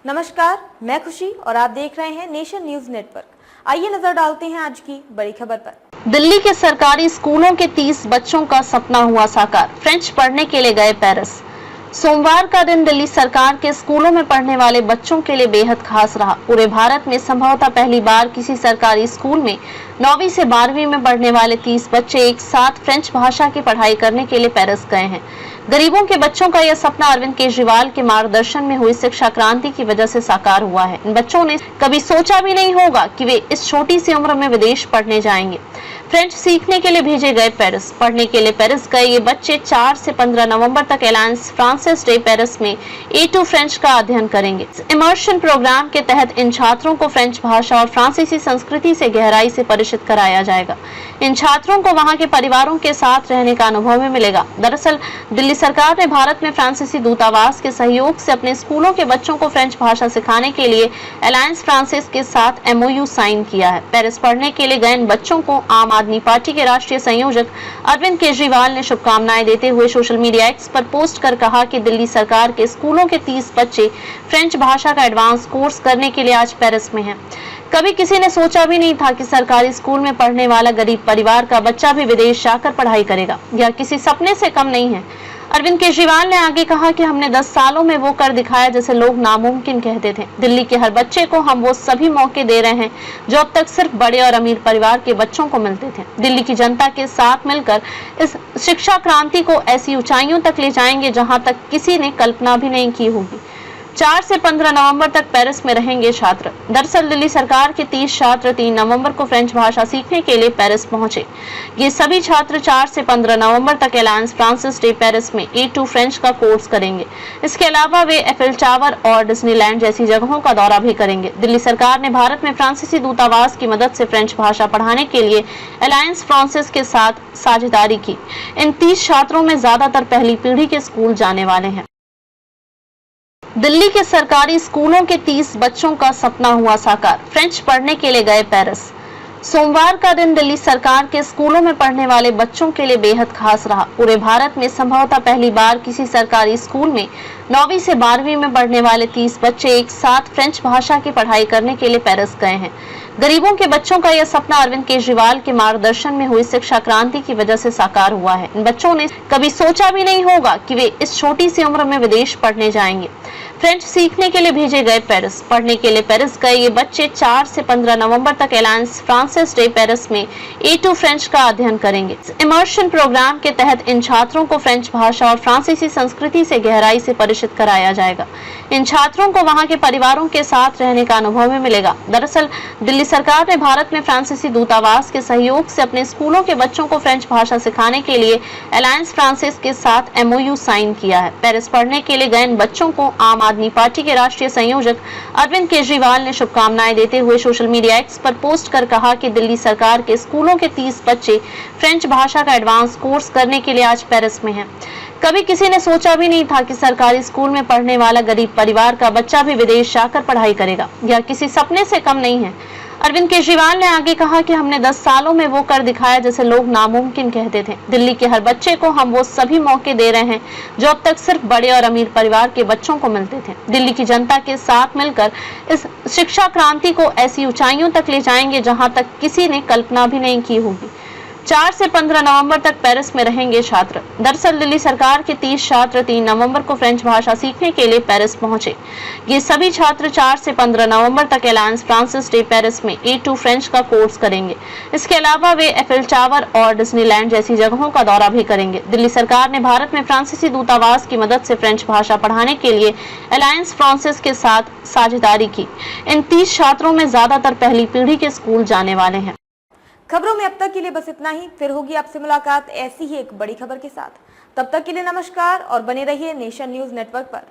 नमस्कार, मैं खुशी और आप देख रहे हैं नेशन न्यूज नेटवर्क। आइए नजर डालते हैं आज की बड़ी खबर पर। दिल्ली के सरकारी स्कूलों के 30 बच्चों का सपना हुआ साकार। फ्रेंच पढ़ने के लिए गए पेरिस। सोमवार का दिन दिल्ली सरकार के स्कूलों में पढ़ने वाले बच्चों के लिए बेहद खास रहा। पूरे भारत में संभवतः पहली बार किसी सरकारी स्कूल में 9वीं से 12वीं में पढ़ने वाले 30 बच्चे एक साथ फ्रेंच भाषा की पढ़ाई करने के लिए पेरिस गए हैं। गरीबों के बच्चों का यह सपना अरविंद केजरीवाल के मार्गदर्शन में हुई शिक्षा क्रांति की वजह से साकार हुआ है। इन बच्चों ने कभी सोचा भी नहीं होगा कि वे इस छोटी सी उम्र में विदेश पढ़ने जाएंगे। फ्रेंच सीखने के लिए भेजे गए पेरिस। पढ़ने के लिए पेरिस गए ये बच्चे 4 से 15 नवंबर तक अलायंस फ्रांसिस डे पेरिस में A2 फ्रेंच का अध्ययन करेंगे। इमर्शन प्रोग्राम के तहत इन छात्रों को फ्रेंच भाषा और फ्रांसीसी संस्कृति से गहराई से परिचित कराया जाएगा। इन छात्रों को वहां के परिवारों के साथ रहने का अनुभव भी मिलेगा। दरअसल दिल्ली सरकार ने भारत में फ्रांसीसी दूतावास के सहयोग से अपने स्कूलों के बच्चों को फ्रेंच भाषा सिखाने के लिए अलायंस फ्रांसिस के साथ MOU साइन किया है। पेरिस पढ़ने के लिए गए इन बच्चों को आम आदमी पार्टी के राष्ट्रीय संयोजक अरविंद केजरीवाल ने शुभकामनाएं देते हुए सोशल मीडिया एक्स पर पोस्ट कर कहा कि दिल्ली सरकार के स्कूलों के 30 बच्चे फ्रेंच भाषा का एडवांस कोर्स करने के लिए आज पेरिस में हैं। कभी किसी ने सोचा भी नहीं था कि सरकारी स्कूल में पढ़ने वाला गरीब परिवार का बच्चा भी विदेश जाकर पढ़ाई करेगा। यह किसी सपने से कम नहीं है। अरविंद केजरीवाल ने आगे कहा कि हमने 10 सालों में वो कर दिखाया जैसे लोग नामुमकिन कहते थे। दिल्ली के हर बच्चे को हम वो सभी मौके दे रहे हैं जो अब तक सिर्फ बड़े और अमीर परिवार के बच्चों को मिलते थे। दिल्ली की जनता के साथ मिलकर इस शिक्षा क्रांति को ऐसी ऊंचाइयों तक ले जाएंगे जहां तक किसी ने कल्पना भी नहीं की होगी। 4 से 15 नवंबर तक पेरिस में रहेंगे छात्र। दरअसल दिल्ली सरकार के 30 छात्र 3 नवंबर को फ्रेंच भाषा सीखने के लिए पेरिस पहुंचे। ये सभी छात्र 4 से 15 नवंबर तक अलायंस फ्रांसिस डे पेरिस में A2 फ्रेंच का कोर्स करेंगे। इसके अलावा वे एफिल टावर और डिज्नीलैंड जैसी जगहों का दौरा भी करेंगे। दिल्ली सरकार ने भारत में फ्रांसीसी दूतावास की मदद से फ्रेंच भाषा पढ़ाने के लिए अलायंस फ्रांसिस के साथ साझेदारी की। इन 30 छात्रों में ज्यादातर पहली पीढ़ी के स्कूल जाने वाले हैं। दिल्ली के सरकारी स्कूलों के 30 बच्चों का सपना हुआ साकार। फ्रेंच पढ़ने के लिए गए पेरिस। सोमवार का दिन दिल्ली सरकार के स्कूलों में पढ़ने वाले बच्चों के लिए बेहद खास रहा। पूरे भारत में संभवतः पहली बार किसी सरकारी स्कूल में 9वीं से 12वीं में पढ़ने वाले 30 बच्चे एक साथ फ्रेंच भाषा की पढ़ाई करने के लिए पेरिस गए हैं। गरीबों के बच्चों का यह सपना अरविंद केजरीवाल के मार्गदर्शन में हुई शिक्षा क्रांति की वजह से साकार हुआ है। इन बच्चों ने कभी सोचा भी नहीं होगा कि वे इस छोटी सी उम्र में विदेश पढ़ने जाएंगे। फ्रेंच सीखने के लिए भेजे गए पेरिस। पढ़ने के लिए पेरिस गए ये बच्चे 4 से 15 नवंबर तक अलायंस फ्रांसिस डे पेरिस में A2 फ्रेंच का अध्ययन करेंगे। इमर्शन प्रोग्राम के तहत इन छात्रों को फ्रेंच भाषा और फ्रांसीसी संस्कृति से गहराई से परिचित कराया जाएगा। इन छात्रों को वहां के परिवारों के साथ रहने का अनुभव भी मिलेगा। दरअसल दिल्ली सरकार ने भारत में फ्रांसीसी दूतावास के सहयोग से अपने स्कूलों के बच्चों को फ्रेंच भाषा सिखाने के लिए अलायंस फ्रांसिस के साथ MOU साइन किया है। पेरिस पढ़ने के लिए गए इन बच्चों को आम आदमी पार्टी के राष्ट्रीय संयोजक अरविंद केजरीवाल ने शुभकामनाएं देते हुए सोशल मीडिया एक्स पर पोस्ट कर कहा कि दिल्ली सरकार के स्कूलों के 30 बच्चे फ्रेंच भाषा का एडवांस कोर्स करने के लिए आज पेरिस में हैं। कभी किसी ने सोचा भी नहीं था कि सरकारी स्कूल में पढ़ने वाला गरीब परिवार का बच्चा भी विदेश जाकर पढ़ाई करेगा। यह किसी सपने से कम नहीं है। अरविंद केजरीवाल ने आगे कहा कि हमने 10 सालों में वो कर दिखाया जैसे लोग नामुमकिन कहते थे। दिल्ली के हर बच्चे को हम वो सभी मौके दे रहे हैं जो अब तक सिर्फ बड़े और अमीर परिवार के बच्चों को मिलते थे। दिल्ली की जनता के साथ मिलकर इस शिक्षा क्रांति को ऐसी ऊंचाइयों तक ले जाएंगे जहां तक किसी ने कल्पना भी नहीं की होगी। 4 से 15 नवंबर तक पेरिस में रहेंगे छात्र। दरअसल दिल्ली सरकार के 30 छात्र 3 नवंबर को फ्रेंच भाषा सीखने के लिए पेरिस पहुंचे। ये सभी छात्र 4 से 15 नवंबर तक अलायंस फ्रांसिस डे पेरिस में A2 फ्रेंच का कोर्स करेंगे। इसके अलावा वे एफिल टावर और डिज्नीलैंड जैसी जगहों का दौरा भी करेंगे। दिल्ली सरकार ने भारत में फ्रांसीसी दूतावास की मदद से फ्रेंच भाषा पढ़ाने के लिए अलायंस फ्रांसिस के साथ साझेदारी की। इन 30 छात्रों में ज्यादातर पहली पीढ़ी के स्कूल जाने वाले हैं। खबरों में अब तक के लिए बस इतना ही। फिर होगी आपसे मुलाकात ऐसी ही एक बड़ी खबर के साथ। तब तक के लिए नमस्कार और बने रहिए नेशन न्यूज नेटवर्क पर।